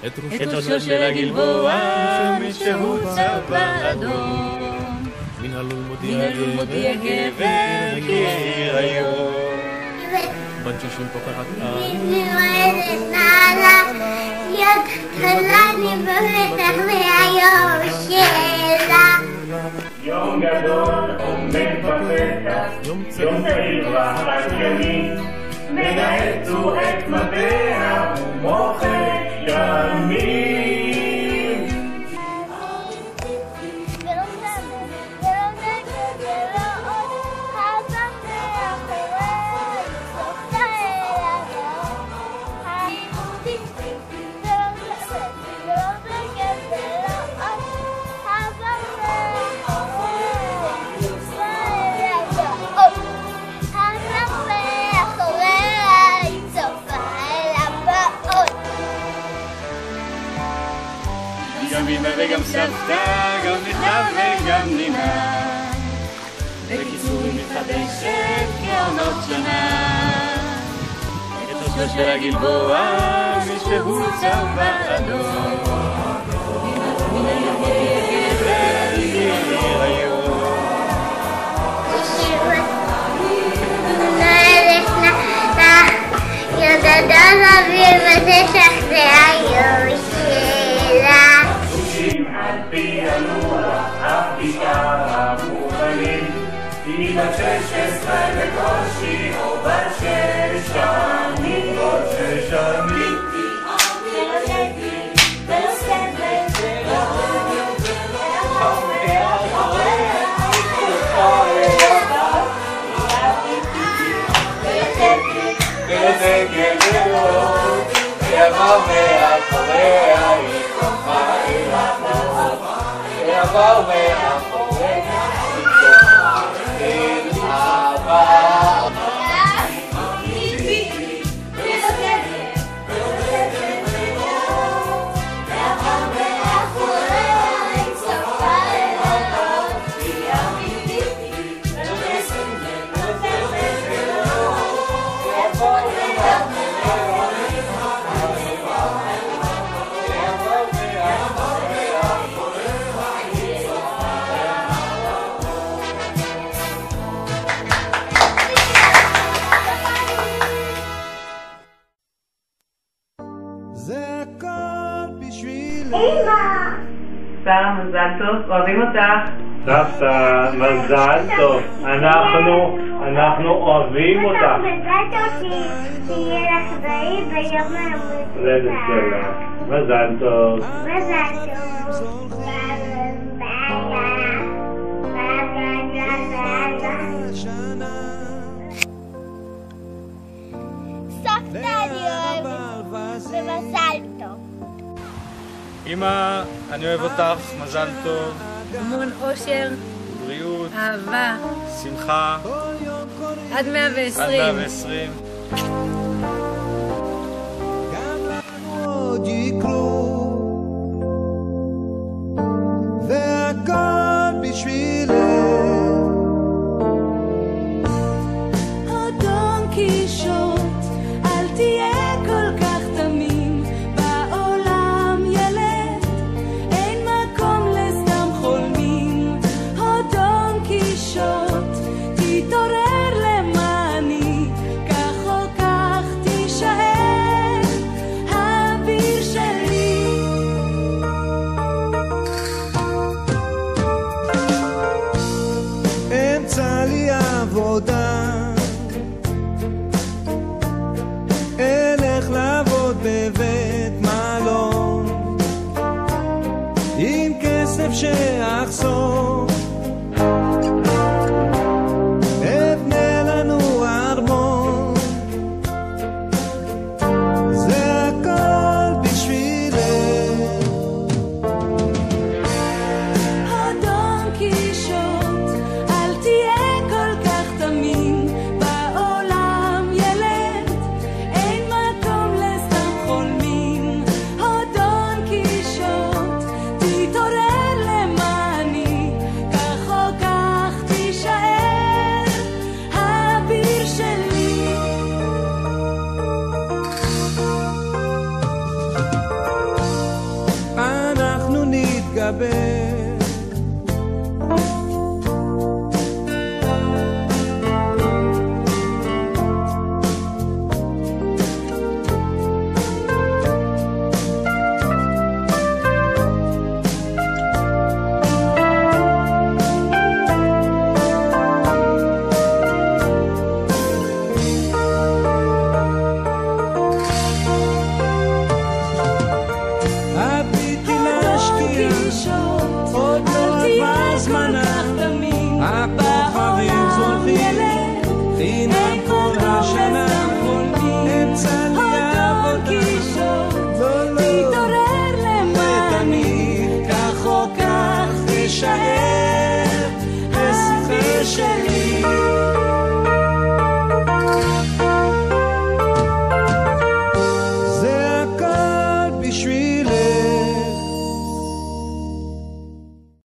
את ראשו של הגלבוע שמישהו צבע אדום. מן הלול מודיע גבר כי העיר היום. בן 60 פוקחת נועדת נעלה יד קלה נברכת מהיום שלה. יום גדול עומד בפתח, יום צעיר וחדשני, מנעצו את מטבע ומוחק ימים. גם אמא וגם סבתא, גם נכדה וגם נינה, בקיצור היא מתחדשת כעונות שנה. את ראשו של הגלבוע מישהו צבע אדום. מן הלול מודיע גבר כי העיר היום. ידדה אביב ותשך והיום שלה. על פי הלוח, אף בעיקר המוכנים, היא בת 16 בקושי או בת 6 שנים, עוד 6 שנים. שרה, מזל טוב, אוהבים אותך. סבתא, מזל טוב, אנחנו אוהבים אותך. מזל טוב, שיהיה לך בריא ביום הולדת שלך. מזל טוב. מזל טוב. סבתא אני אוהבת, ומזל טוב. אמא, אני אוהב אותך, מזל טוב. המון אושר, בריאות, אהבה, שמחה, עד 120. עד 120. גם לנו עוד יקרו, והכל בשבילך. דון קישוט, אל תהיה כל כך תמים, בעולם ילד, אין מקום לסתם חולמים. דון קישוט, תתעורר למעני, כך או כך תישאר האביר שלי. אמצע לי עבודה, אלך לעבוד בבית מלון, עם כסף שאחסוך, אבנה לנו ארמון, זה הכל בשבילך. דון קישוט, אל תהיה כל כך תמים, בעולם ילד, אין מקום לסתם חולמים. דון קישוט, תתעורר למעני, לדבר